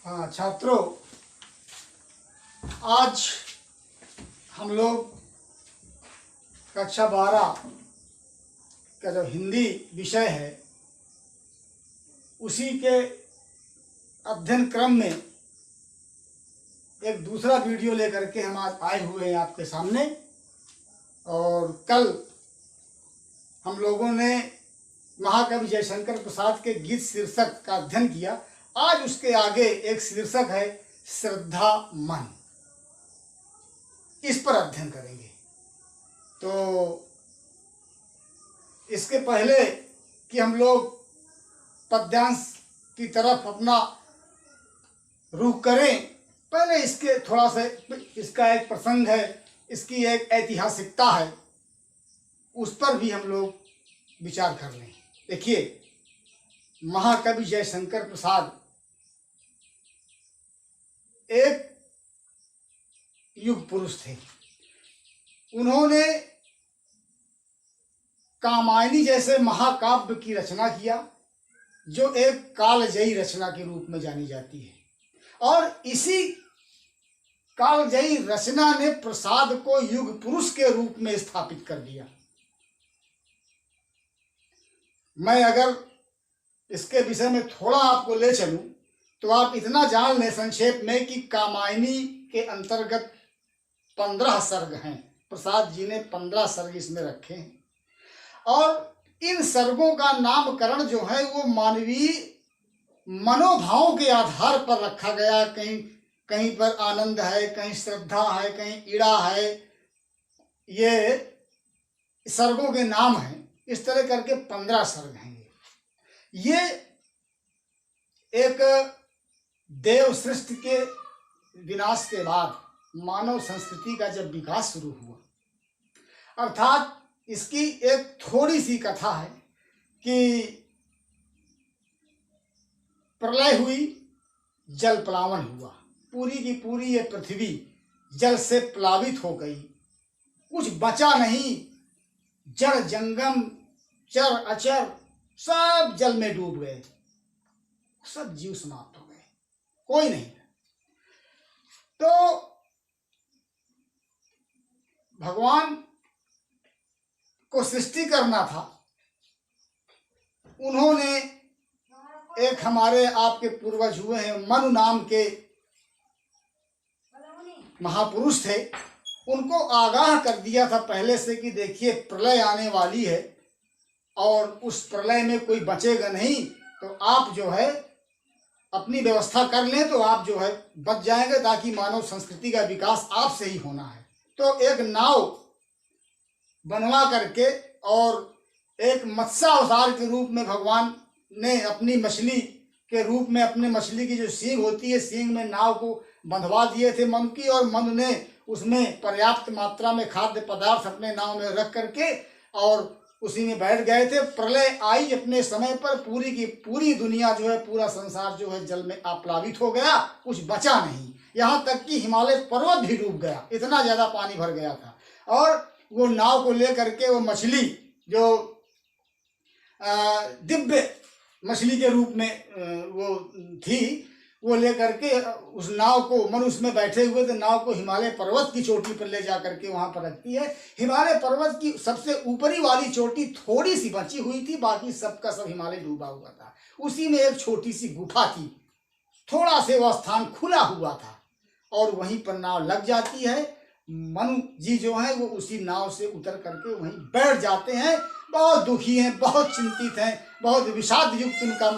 हाँ छात्रों, आज हम लोग कक्षा 12 का जो हिंदी विषय है उसी के अध्ययन क्रम में एक दूसरा वीडियो लेकर के हम आज आए हुए हैं आपके सामने। और कल हम लोगों ने महाकवि जयशंकर प्रसाद के गीत शीर्षक का अध्ययन किया। आज उसके आगे एक शीर्षक है श्रद्धा मन, इस पर अध्ययन करेंगे। तो इसके पहले कि हम लोग पद्यांश की तरफ अपना रुख करें, पहले इसके थोड़ा सा इसका एक प्रसंग है, इसकी एक ऐतिहासिकता है, उस पर भी हम लोग विचार कर लें। देखिए, महाकवि जयशंकर प्रसाद एक युग पुरुष थे। उन्होंने कामायनी जैसे महाकाव्य की रचना किया, जो एक कालजयी रचना के रूप में जानी जाती है। और इसी कालजयी रचना ने प्रसाद को युग पुरुष के रूप में स्थापित कर दिया। मैं अगर इसके विषय में थोड़ा आपको ले चलूं तो आप इतना जान लें संक्षेप में कि कामायनी के अंतर्गत 15 सर्ग हैं। प्रसाद जी ने 15 सर्ग इसमें रखे हैं और इन सर्गों का नामकरण जो है वो मानवीय मनोभावों के आधार पर रखा गया। कहीं कहीं पर आनंद है, कहीं श्रद्धा है, कहीं ईड़ा है, ये सर्गों के नाम हैं। इस तरह करके 15 सर्ग हैं। ये एक देव सृष्टि के विनाश के बाद मानव संस्कृति का जब विकास शुरू हुआ, अर्थात इसकी एक थोड़ी सी कथा है कि प्रलय हुई, जल प्लावन हुआ, पूरी की पूरी ये पृथ्वी जल से प्लावित हो गई, कुछ बचा नहीं। जड़ जंगम चर अचर सब जल में डूब गए, सब जीव समाप्त हो गए, कोई नहीं। तो भगवान को सृष्टि करना था। उन्होंने एक हमारे आपके पूर्वज हुए हैं, मनु नाम के महापुरुष थे, उनको आगाह कर दिया था पहले से कि देखिए प्रलय आने वाली है और उस प्रलय में कोई बचेगा नहीं, तो आप जो है अपनी व्यवस्था कर लें तो आप जो है बच जाएंगे, ताकि मानव संस्कृति का विकास आपसे ही होना है। तो एक नाव बनवा करके और एक मत्स्यावतार के रूप में भगवान ने अपनी मछली के रूप में अपने मछली की जो सींग होती है, सींग में नाव को बंधवा दिए थे मनु की, और मनु ने उसमें पर्याप्त मात्रा में खाद्य पदार्थ अपने नाव में रख करके और उसी में बैठ गए थे। प्रलय आई अपने समय पर, पूरी की पूरी दुनिया जो है, पूरा संसार जो है जल में आप्लावित हो गया, कुछ बचा नहीं। यहाँ तक कि हिमालय पर्वत भी डूब गया, इतना ज्यादा पानी भर गया था। और वो नाव को लेकर के वो मछली जो दिव्य मछली के रूप में वो थी, वो लेकर के उस नाव को, मनुष्य में बैठे हुए थे, नाव को हिमालय पर्वत की चोटी पर ले जा करके वहां पर रखती है। हिमालय पर्वत की सबसे ऊपरी वाली चोटी थोड़ी सी बची हुई थी, बाकी सबका सब हिमालय डूबा हुआ था। उसी में एक छोटी सी गुफा थी, थोड़ा से वह स्थान खुला हुआ था और वहीं पर नाव लग जाती है। मनु जी जो है वो उसी नाव से उतर करके वहीं बैठ जाते हैं। बहुत दुखी हैं, बहुत चिंतित हैं, बहुत विषाद युक्त उनका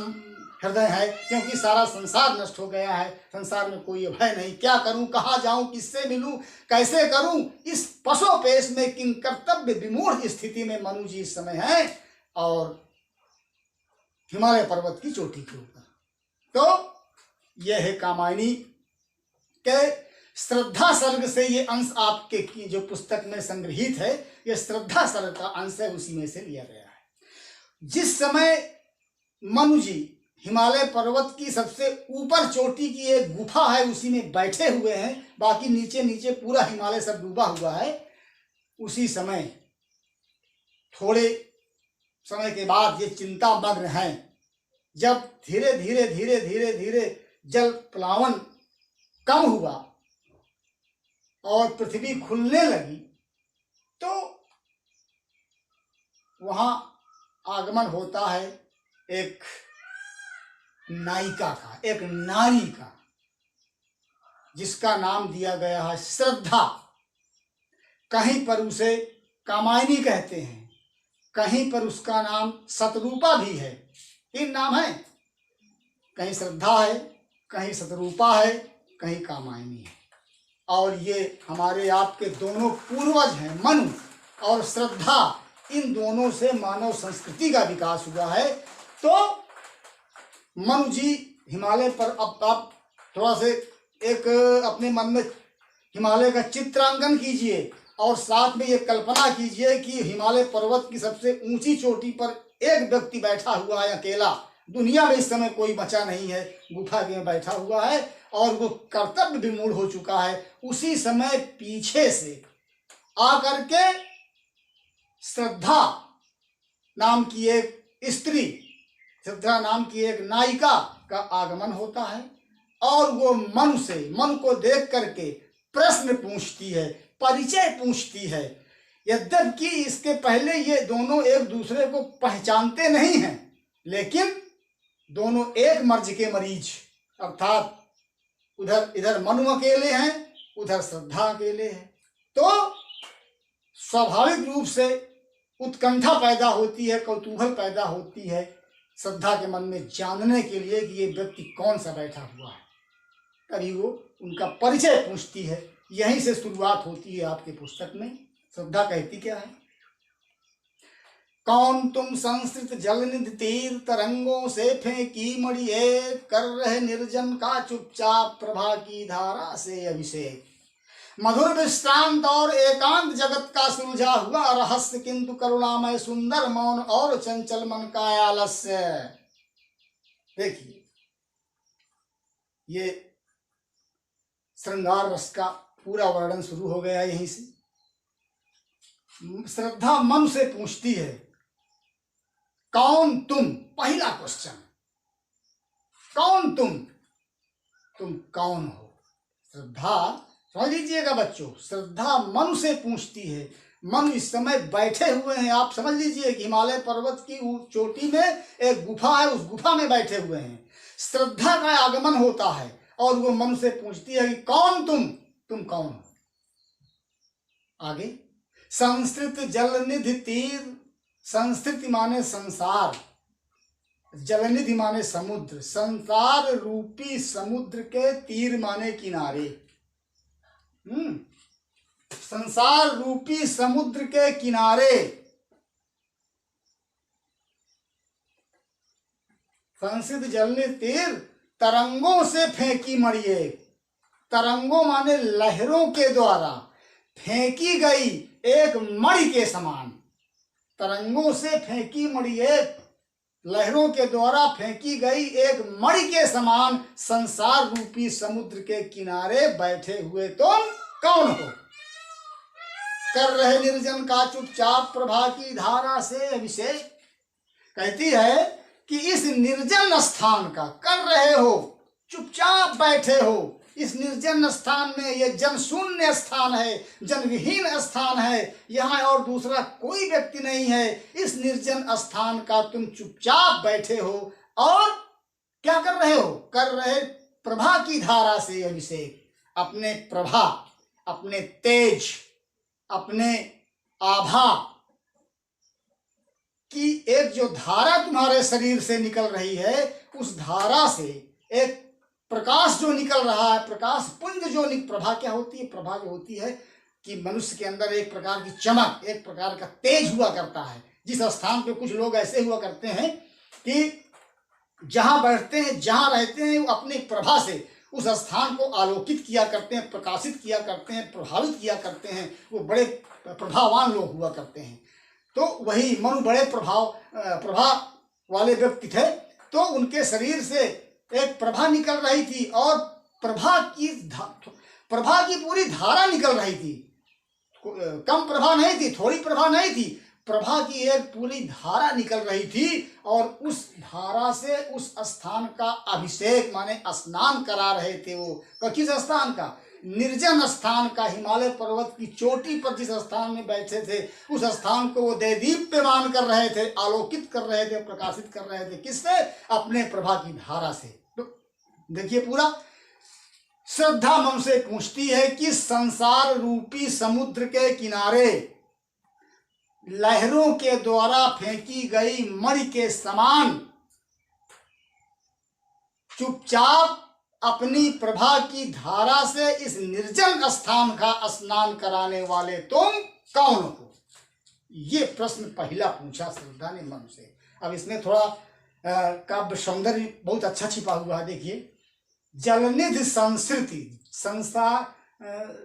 हृदय है, क्योंकि सारा संसार नष्ट हो गया है, संसार में कोई भय नहीं। क्या करूं, कहाँ जाऊं, किससे मिलूं, कैसे करूं, इस पशोपेश में किंग कर्तव्य विमूढ़ स्थिति में मनु जी इस समय हैं और हिमालय पर्वत की चोटी के ऊपर। तो यह है कामायनी के श्रद्धा सर्ग से ये अंश आपके की जो पुस्तक में संग्रहित है, ये श्रद्धा सर्ग का अंश है, उसी में से लिया गया है। जिस समय मनु जी हिमालय पर्वत की सबसे ऊपर चोटी की एक गुफा है, उसी में बैठे हुए हैं, बाकी नीचे नीचे पूरा हिमालय सब डूबा हुआ है, उसी समय थोड़े समय के बाद ये चिंता मग्न हैं। जब धीरे धीरे धीरे धीरे धीरे जल प्लावन कम हुआ और पृथ्वी खुलने लगी, तो वहां आगमन होता है एक नायिका का, एक नारी का, जिसका नाम दिया गया है श्रद्धा। कहीं पर उसे कामायनी कहते हैं, कहीं पर उसका नाम शतरूपा भी है। 3 नाम है, कहीं श्रद्धा है, कहीं शतरूपा है, कहीं कामायनी है। और ये हमारे आपके दोनों पूर्वज हैं, मनु और श्रद्धा। इन दोनों से मानव संस्कृति का विकास हुआ है। तो मनु जी हिमालय पर, अब आप थोड़ा से एक अपने मन में हिमालय का चित्रांकन कीजिए और साथ में ये कल्पना कीजिए कि हिमालय पर्वत की सबसे ऊंची चोटी पर एक व्यक्ति बैठा हुआ है अकेला। दुनिया में इस समय कोई बचा नहीं है, गुफा में बैठा हुआ है और वो कर्तव्य विमूढ़ हो चुका है। उसी समय पीछे से आकर के श्रद्धा नाम की एक स्त्री, श्रद्धा नाम की एक नायिका का आगमन होता है और वो मन को देख करके प्रश्न पूछती है, परिचय पूछती है। यद्यपि इसके पहले ये दोनों एक दूसरे को पहचानते नहीं हैं, लेकिन दोनों एक मर्ज के मरीज, अर्थात इधर मनु अकेले हैं, उधर श्रद्धा अकेले है। तो स्वाभाविक रूप से उत्कंठा पैदा होती है, कौतूहल पैदा होती है श्रद्धा के मन में जानने के लिए कि ये व्यक्ति कौन सा बैठा हुआ है। तभी वो उनका परिचय पूछती है। यहीं से शुरुआत होती है आपके पुस्तक में। श्रद्धा कहती क्या है? कौन तुम संस्कृत जलनिधि तीर तरंगों से फेंकी मणि एक, कर रहे निर्जन का चुपचाप प्रभा की धारा से अभिषेक। मधुर विश्रांत और एकांत जगत का सुलझा हुआ रहस्य, किंतु करुणामय सुंदर मौन और चंचल मन का आलस्य। देखिए, ये श्रृंगार रस का पूरा वर्णन शुरू हो गया यहीं से। श्रद्धा मन से पूछती है, कौन तुम? पहला क्वेश्चन, कौन तुम कौन हो? श्रद्धा, समझ लीजिएगा बच्चों, श्रद्धा मन से पूछती है। मन इस समय बैठे हुए हैं, आप समझ लीजिए कि हिमालय पर्वत की चोटी में एक गुफा है, उस गुफा में बैठे हुए हैं। श्रद्धा का आगमन होता है और वो मन से पूछती है कि कौन तुम कौन हो? आगे, संस्कृत जलनिधि तीर, संस्कृति माने संसार, जलनिधि माने समुद्र, संसार रूपी समुद्र के तीर माने किनारे। संसार रूपी समुद्र के किनारे, संस्कृत जलनिधि तीर तरंगों से फेंकी मणि एक। तरंगों माने लहरों के द्वारा फेंकी गई एक मणि के समान। तरंगों से फेंकी मणि एक, लहरों के द्वारा फेंकी गई एक मणि के समान संसार रूपी समुद्र के किनारे बैठे हुए तुम कौन हो? कर रहे निर्जन का चुपचाप प्रभा की धारा से अभिषेक। कहती है कि इस निर्जन स्थान का कर रहे हो, चुपचाप बैठे हो। इस निर्जन स्थान में, ये जन शून्य स्थान है, जनविहीन स्थान है, यहाँ और दूसरा कोई व्यक्ति नहीं है। इस निर्जन स्थान का तुम चुपचाप बैठे हो और क्या कर रहे हो? कर रहे प्रभा की धारा से अभिषेक। अपने प्रभा, अपने तेज, अपने आभा की एक जो धारा तुम्हारे शरीर से निकल रही है, उस धारा से एक प्रकाश जो निकल रहा है, प्रकाश पुंज जो प्रभा क्या होती है? प्रभा जो होती है कि मनुष्य के अंदर एक प्रकार की चमक, एक प्रकार का तेज हुआ करता है। जिस स्थान पे कुछ लोग ऐसे हुआ करते हैं कि जहां बैठते हैं, जहां रहते हैं, वो अपनी प्रभा से उस स्थान को आलोकित किया करते हैं, प्रकाशित किया करते हैं, प्रभावित किया करते हैं। वो बड़े प्रभावान लोग हुआ करते हैं। तो वही मनु बड़े प्रभाव वाले व्यक्ति थे। तो उनके शरीर से एक प्रभा निकल रही थी और प्रभा की पूरी धारा निकल रही थी। कम प्रभा नहीं थी, थोड़ी प्रभा नहीं थी, प्रभा की एक पूरी धारा निकल रही थी और उस धारा से उस स्थान का अभिषेक माने स्नान करा रहे थे वो। किस स्थान का? निर्जन स्थान का, हिमालय पर्वत की चोटी पर जिस स्थान में बैठे थे उस स्थान को वो देदीप्यमान कर रहे थे, आलोकित कर रहे थे, प्रकाशित कर रहे थे। किससे? अपने प्रभा की धारा से। तो देखिए पूरा श्रद्धा मन से पूछती है कि संसार रूपी समुद्र के किनारे लहरों के द्वारा फेंकी गई मणि के समान चुपचाप अपनी प्रभा की धारा से इस निर्जन स्थान का स्नान कराने वाले तुम कौन हो? ये प्रश्न पहला पूछा श्रद्धा ने मन से। अब इसमें थोड़ा काव्य सौंदर्य बहुत अच्छा छिपा हुआ है। देखिए, जलनिधि संस्कृति,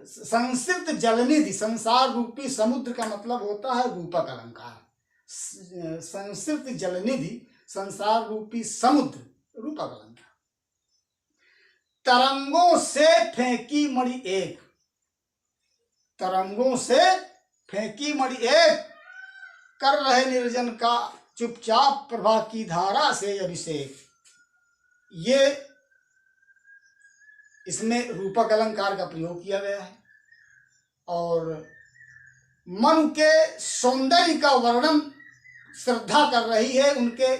संस्कृत जलनिधि, संसार रूपी समुद्र का मतलब होता है रूपक अलंकार। संस्कृत जलनिधि, संसार रूपी समुद्र, रूपक अलंकार। तरंगों से फेंकी मणि एक, तरंगों से फेंकी मणि एक, कर रहे निर्जन का चुपचाप प्रभा की धारा से अभिषेक। ये इसमें रूपक अलंकार का प्रयोग किया गया है और मन के सौंदर्य का वर्णन श्रद्धा कर रही है। उनके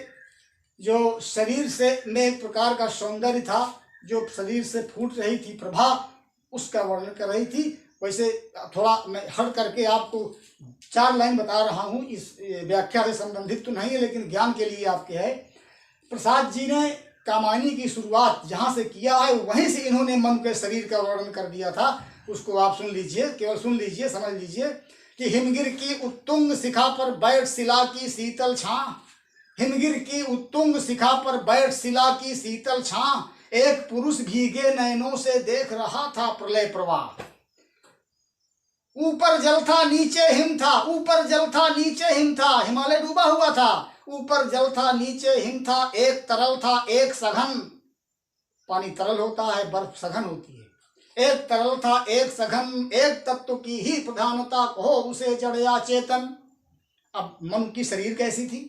जो शरीर से में एक प्रकार का सौंदर्य था, जो शरीर से फूट रही थी प्रभा, उसका वर्णन कर रही थी। वैसे थोड़ा मैं हट करके आपको 4 लाइन बता रहा हूँ, इस व्याख्या से संबंधित तो नहीं है लेकिन ज्ञान के लिए आपके है। प्रसाद जी ने कामायनी की शुरुआत जहाँ से किया है वहीं से इन्होंने मन के शरीर का वर्णन कर दिया था। उसको आप सुन लीजिए, केवल सुन लीजिए, समझ लीजिए कि हिमगिर की उत्तुंग शिखा पर बैठ शिला की शीतल छां, हिमगिर की उत्तुंग शिखा पर बैठ शिला की शीतल छां, एक पुरुष भीगे नयनों से देख रहा था प्रलय प्रवाह। ऊपर जल था नीचे हिम था, ऊपर जल था नीचे हिम था, हिमालय डूबा हुआ था, ऊपर जल था नीचे हिम था, एक तरल था एक सघन, पानी तरल होता है, बर्फ सघन होती है। एक तरल था एक सघन, एक तत्व की ही प्रधानता कहो उसे जड़ या चेतन। अब मन की शरीर कैसी थी?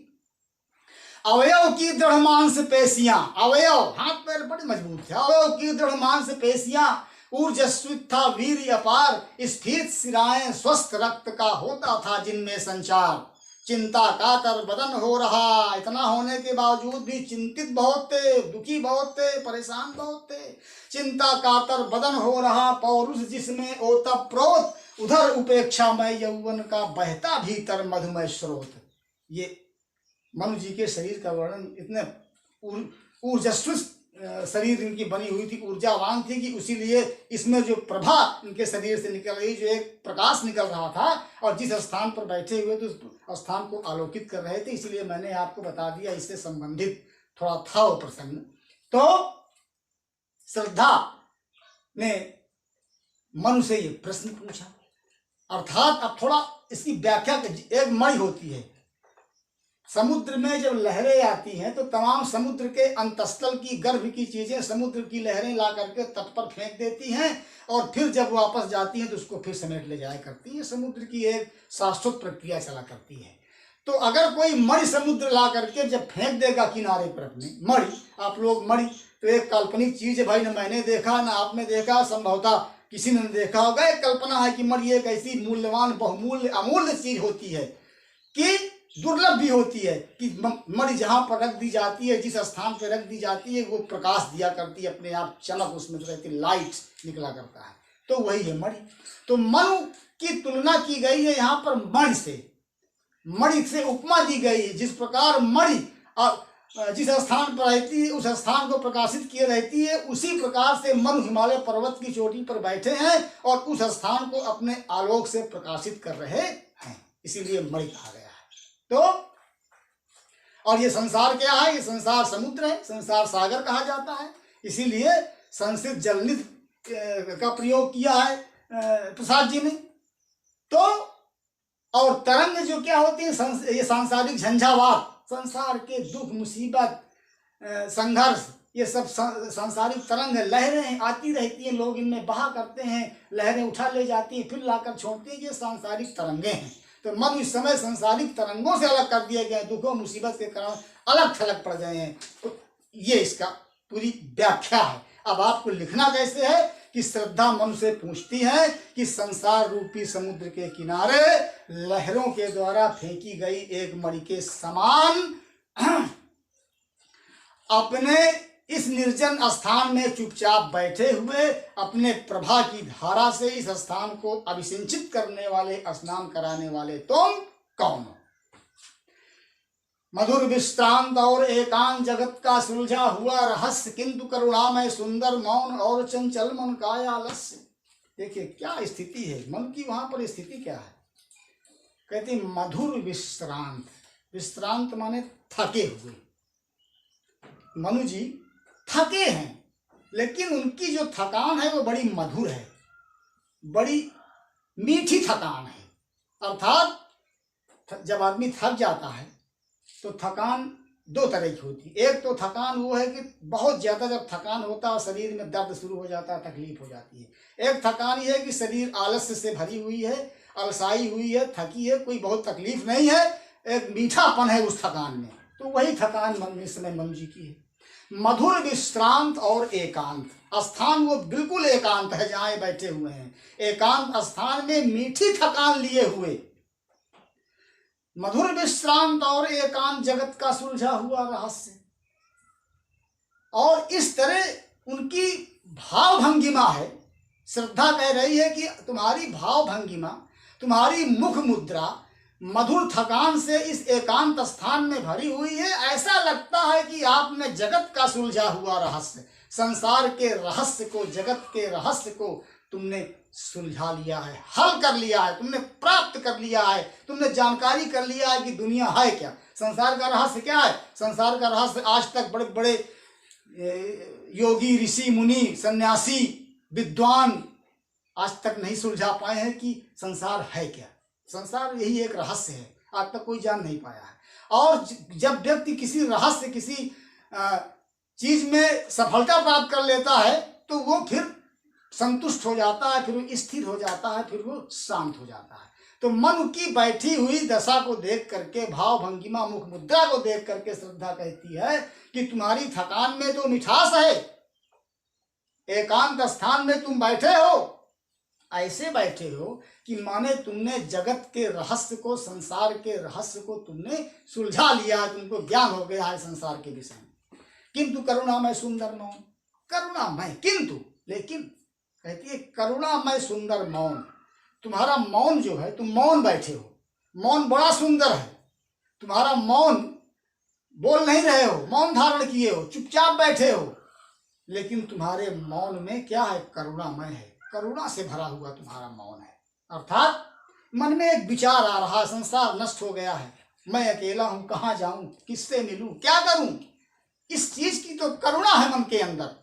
अवयव की दृढ़ मांस पेशियां, अवयव हाथ पैर बड़े मजबूत थे, अवयव की दृढ़ मांस पेशियां, ऊर्जस्वित था वीर अपार, स्फीत सिराएं स्वस्थ रक्त का होता था जिनमें संचार। चिंता कातर बदन हो रहा, इतना होने के बावजूद भी चिंतित बहुत थे, दुखी बहुत थे, परेशान बहुत थे। चिंता कातर बदन हो रहा, पौरुष जिसमें ओतप्रोत, उधर उपेक्षामय यौवन का बहता भीतर मधुमय स्रोत। ये मनु जी के शरीर का वर्णन, इतने ऊर्जस्वी शरीर इनकी बनी हुई थी, ऊर्जावान थी कि उसीलिए इसमें जो प्रभा इनके शरीर से निकल रही, जो एक प्रकाश निकल रहा था और जिस स्थान पर बैठे हुए तो उस स्थान को आलोकित कर रहे थे। इसीलिए मैंने आपको बता दिया, इससे संबंधित थोड़ा था वो प्रसंग। तो श्रद्धा ने मनु से ये प्रश्न पूछा, अर्थात अब थोड़ा इसकी व्याख्या, एक मणि होती है समुद्र में, जब लहरें आती हैं तो तमाम समुद्र के अंतस्थल की गर्भ की चीजें समुद्र की लहरें ला करके तट पर फेंक देती हैं और फिर जब वापस जाती हैं तो उसको फिर समेट ले जाया करती है। समुद्र की एक शाश्वत प्रक्रिया चला करती है। तो अगर कोई मणि समुद्र ला करके जब फेंक देगा किनारे पर अपने मणि, आप लोग मणि तो एक काल्पनिक चीज है भाई, ना मैंने देखा ना आपने देखा, संभवतः किसी ने देखा होगा। एक कल्पना है कि मणि एक ऐसी मूल्यवान बहुमूल्य अमूल्य चीज होती है कि दुर्लभ भी होती है कि मणि जहाँ पर रख दी जाती है, जिस स्थान पर रख दी जाती है, वो प्रकाश दिया करती है, अपने आप चमक उसमें रहती, लाइट निकला करता है। तो वही है मणि। तो मनु की तुलना की गई है यहाँ पर मणि से, मणि से उपमा दी गई है। जिस प्रकार मणि जिस स्थान पर रहती है उस स्थान को प्रकाशित किए रहती है, उसी प्रकार से मनु हिमालय पर्वत की चोटी पर बैठे हैं और उस स्थान को अपने आलोक से प्रकाशित कर रहे हैं, इसीलिए मणि कहा गया है। तो और ये संसार क्या है? ये संसार समुद्र है, संसार सागर कहा जाता है, इसीलिए संस्कृत जलनिधि का प्रयोग किया है प्रसाद जी ने। तो और तरंग जो क्या होती है, ये सांसारिक झंझावात, संसार के दुख मुसीबत संघर्ष, ये सब सांसारिक तरंग है। लहरें आती रहती हैं, लोग इनमें बहा करते हैं, लहरें उठा ले जाती हैं फिर लाकर छोड़ती हैं, ये सांसारिक तरंगे हैं। तो मन इस समय सांसारिक तरंगों से अलग कर दिए गए, दुखों मुसीबत के कारण अलग थलग पड़ गए हैं। तो ये इसका पूरी व्याख्या है। अब आपको लिखना कैसे है कि श्रद्धा मन से पूछती है कि संसार रूपी समुद्र के किनारे लहरों के द्वारा फेंकी गई एक मणि के समान अपने इस निर्जन स्थान में चुपचाप बैठे हुए अपने प्रभा की धारा से इस स्थान को अभिसिंचित करने वाले, स्नान कराने वाले तुम कौन हो? मधुर विश्रांत और एकांत जगत का सुलझा हुआ रहस्य, किंतु करुणामय सुंदर मौन और चंचल मन का आलस्य। देखिए क्या स्थिति है मन की, वहां पर स्थिति क्या है? कहते मधुर विश्रांत, विश्रांत माने थके हुए। मनु जी थके हैं, लेकिन उनकी जो थकान है वो बड़ी मधुर है, बड़ी मीठी थकान है। अर्थात जब आदमी थक जाता है तो थकान दो तरह की होती है। एक तो थकान वो है कि बहुत ज़्यादा जब थकान होता है शरीर में दर्द शुरू हो जाता है, तकलीफ हो जाती है। एक थकान ये है कि शरीर आलस्य से भरी हुई है, अलसाई हुई है, थकी है, कोई बहुत तकलीफ नहीं है, एक मीठापन है उस थकान में। तो वही थकान मन इस समय मनु जी की है। मधुर विश्रांत और एकांत स्थान, वो बिल्कुल एकांत है जहाँ बैठे हुए हैं। एकांत स्थान में मीठी थकान लिए हुए मधुर विश्रांत और एकांत जगत का सुलझा हुआ रहस्य। और इस तरह उनकी भाव भंगिमा है। श्रद्धा कह रही है कि तुम्हारी भाव भंगिमा, तुम्हारी मुख मुद्रा मधुर थकान से इस एकांत स्थान में भरी हुई है। ऐसा लगता है कि आपने जगत का सुलझा हुआ रहस्य, संसार के रहस्य को, जगत के रहस्य को तुमने सुलझा लिया है, हल कर लिया है, तुमने प्राप्त कर लिया है, तुमने जानकारी कर लिया है कि दुनिया है क्या, संसार का रहस्य क्या है। संसार का रहस्य आज तक बड़े बड़े योगी, ऋषि, मुनि, सन्यासी, विद्वान आज तक नहीं सुलझा पाए हैं कि संसार है क्या। संसार यही एक रहस्य है, आज तक कोई जान नहीं पाया है। और जब व्यक्ति किसी रहस्य, किसी चीज में सफलता प्राप्त कर लेता है तो वो फिर संतुष्ट हो जाता है, फिर वो स्थिर हो जाता है, फिर वो शांत हो जाता है। तो मन की बैठी हुई दशा को देख करके, भाव भंगिमा, मुख मुद्रा को देख करके श्रद्धा कहती है कि तुम्हारी थकान में तो मिठास है, एकांत स्थान में तुम बैठे हो, ऐसे बैठे हो कि माने तुमने जगत के रहस्य को, संसार के रहस्य को तुमने सुलझा लिया है, तुमको ज्ञान हो गया है संसार के विषय में। किंतु करुणामय सुंदर मौन, करुणामय किंतु, लेकिन कहती है करुणामय सुंदर मौन, तुम्हारा मौन जो है, तुम मौन बैठे हो, मौन बड़ा सुंदर है। तुम्हारा मौन, बोल नहीं रहे हो, मौन धारण किए हो, चुपचाप बैठे हो, लेकिन तुम्हारे मौन में क्या है? करुणामय है, करुणा से भरा हुआ तुम्हारा मौन है। अर्थात मन में एक विचार आ रहा, संसार नष्ट हो गया है, मैं अकेला हूं, कहाँ जाऊं, किससे मिलूं, क्या करूं, इस चीज की तो करुणा है मन के अंदर,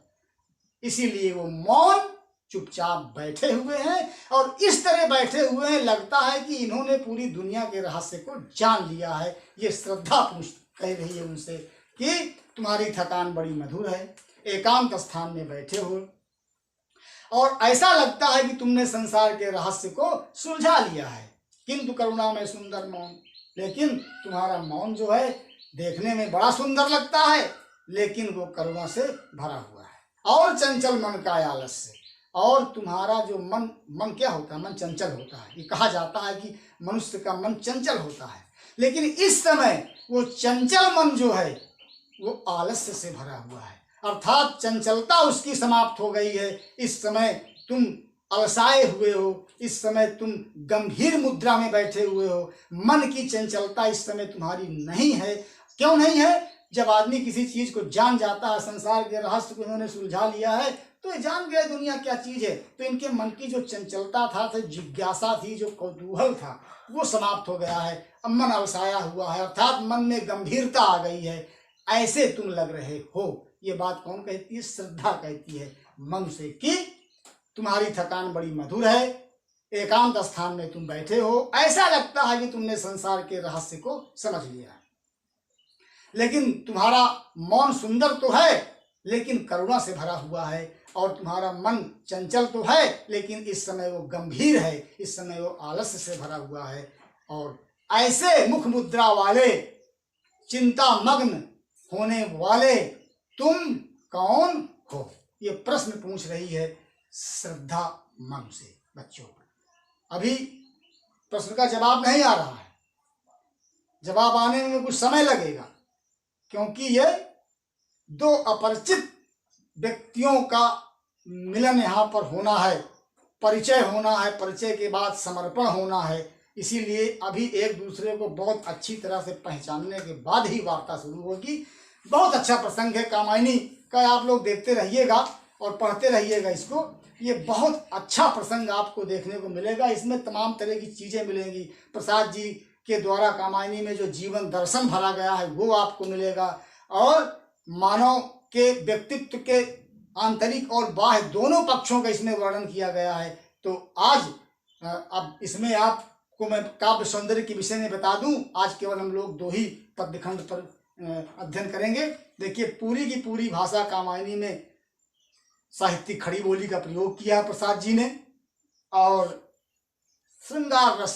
इसीलिए वो मौन चुपचाप बैठे हुए हैं। और इस तरह बैठे हुए हैं, लगता है कि इन्होंने पूरी दुनिया के रहस्य को जान लिया है। ये श्रद्धा कह रही है उनसे कि तुम्हारी थकान बड़ी मधुर है, एकांत स्थान में बैठे हो और ऐसा लगता है कि तुमने संसार के रहस्य को सुलझा लिया है। किंतु करुणा में सुंदर मौन, लेकिन तुम्हारा मौन जो है देखने में बड़ा सुंदर लगता है, लेकिन वो करुणा से भरा हुआ है। और चंचल मन का आलस्य, और तुम्हारा जो मन क्या होता है? मन चंचल होता है। ये कहा जाता है कि मनुष्य का मन चंचल होता है, लेकिन इस समय वो चंचल मन जो है वो आलस्य से भरा हुआ है, अर्थात चंचलता उसकी समाप्त हो गई है। इस समय तुम अलसाए हुए हो, इस समय तुम गंभीर मुद्रा में बैठे हुए हो, मन की चंचलता इस समय तुम्हारी नहीं है। क्यों नहीं है? जब आदमी किसी चीज को जान जाता है, संसार के रहस्य को इन्होंने सुलझा लिया है, तो ये जान गए दुनिया क्या चीज है, तो इनके मन की जो चंचलता था, तो जिज्ञासा थी, जो कौतूहल था, वो समाप्त हो गया है। अब मन अलसाया हुआ है, अर्थात मन में गंभीरता आ गई है, ऐसे तुम लग रहे हो। ये बात कौन कहती है? श्रद्धा कहती है मन से कि तुम्हारी थकान बड़ी मधुर है, एकांत स्थान में तुम बैठे हो, ऐसा लगता है कि तुमने संसार के रहस्य को समझ लिया है, लेकिन तुम्हारा मौन सुंदर तो है, लेकिन करुणा से भरा हुआ है। और तुम्हारा मन चंचल तो है, लेकिन इस समय वो गंभीर है, इस समय वो आलस्य से भरा हुआ है। और ऐसे मुख मुद्रा वाले चिंता मग्न होने वाले तुम कौन हो, ये प्रश्न पूछ रही है श्रद्धा मन से बच्चों। अभी प्रश्न का जवाब नहीं आ रहा है, जवाब आने में कुछ समय लगेगा, क्योंकि ये दो अपरिचित व्यक्तियों का मिलन यहाँ पर होना है, परिचय होना है, परिचय के बाद समर्पण होना है। इसीलिए अभी एक दूसरे को बहुत अच्छी तरह से पहचानने के बाद ही वार्ता शुरू होगी। बहुत अच्छा प्रसंग है कामायनी का, आप लोग देखते रहिएगा और पढ़ते रहिएगा इसको। ये बहुत अच्छा प्रसंग आपको देखने को मिलेगा, इसमें तमाम तरह की चीज़ें मिलेंगी। प्रसाद जी के द्वारा कामायनी में जो जीवन दर्शन भरा गया है वो आपको मिलेगा, और मानव के व्यक्तित्व के आंतरिक और बाह्य दोनों पक्षों का इसमें वर्णन किया गया है। तो आज अब इसमें आपको मैं काव्य सौंदर्य के विषय में बता दूं, आज केवल हम लोग 2 ही पद्यखंड पर अध्ययन करेंगे। देखिए, पूरी की पूरी भाषा कामायनी में साहित्यिक खड़ी बोली का प्रयोग किया प्रसाद जी ने, और श्रृंगार रस,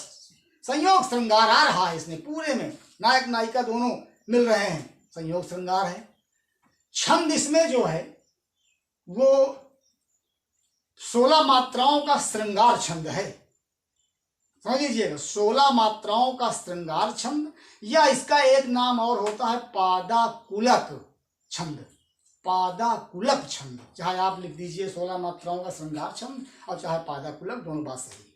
संयोग श्रृंगार आ रहा है इसमें पूरे में, नायक नायिका दोनों मिल रहे हैं, संयोग श्रृंगार है। छंद इसमें जो है वो 16 मात्राओं का श्रृंगार छंद है, समझ लीजिएगा, 16 मात्राओं का श्रृंगार छंद, या इसका एक नाम और होता है पादाकुलक छंद, पादाकुलक छंद। चाहे आप लिख दीजिए 16 मात्राओं का श्रृंगार छंद और चाहे पादाकुलक, दोनों बात सही है।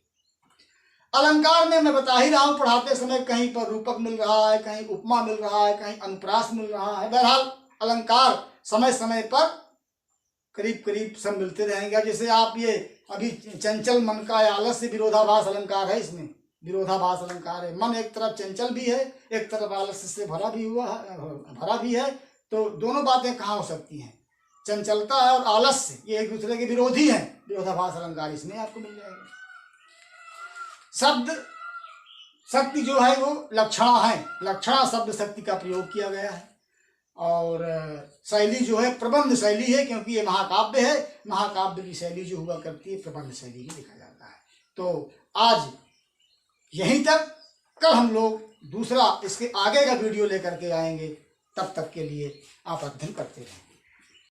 अलंकार में मैं बता ही रहा हूं पढ़ाते समय, कहीं पर रूपक मिल रहा है, कहीं उपमा मिल रहा है, कहीं अनुप्रास मिल रहा है। बहरहाल अलंकार समय समय पर करीब करीब सब मिलते रहेंगे। जैसे आप ये अभी चंचल मन का आलस्य विरोधाभास अलंकार है, इसमें विरोधाभास अलंकार है। मन एक तरफ चंचल भी है, एक तरफ आलस्य से भरा भी है, तो दोनों बातें कहाँ हो सकती हैं? चंचलता और आलस्य ये एक दूसरे के विरोधी हैं। विरोधाभास अलंकार इसमें आपको मिल जाएगा। शब्द शक्ति जो है वो लक्षणा है, लक्षणा शब्द शक्ति का प्रयोग किया गया है। और शैली जो है प्रबंध शैली है, क्योंकि ये महाकाव्य है, महाकाव्य की शैली जो हुआ करती है प्रबंध शैली ही लिखा जाता है। तो आज यहीं तक, कल हम लोग दूसरा इसके आगे का वीडियो लेकर के आएंगे। तब तक के लिए आप अध्ययन करते रहें।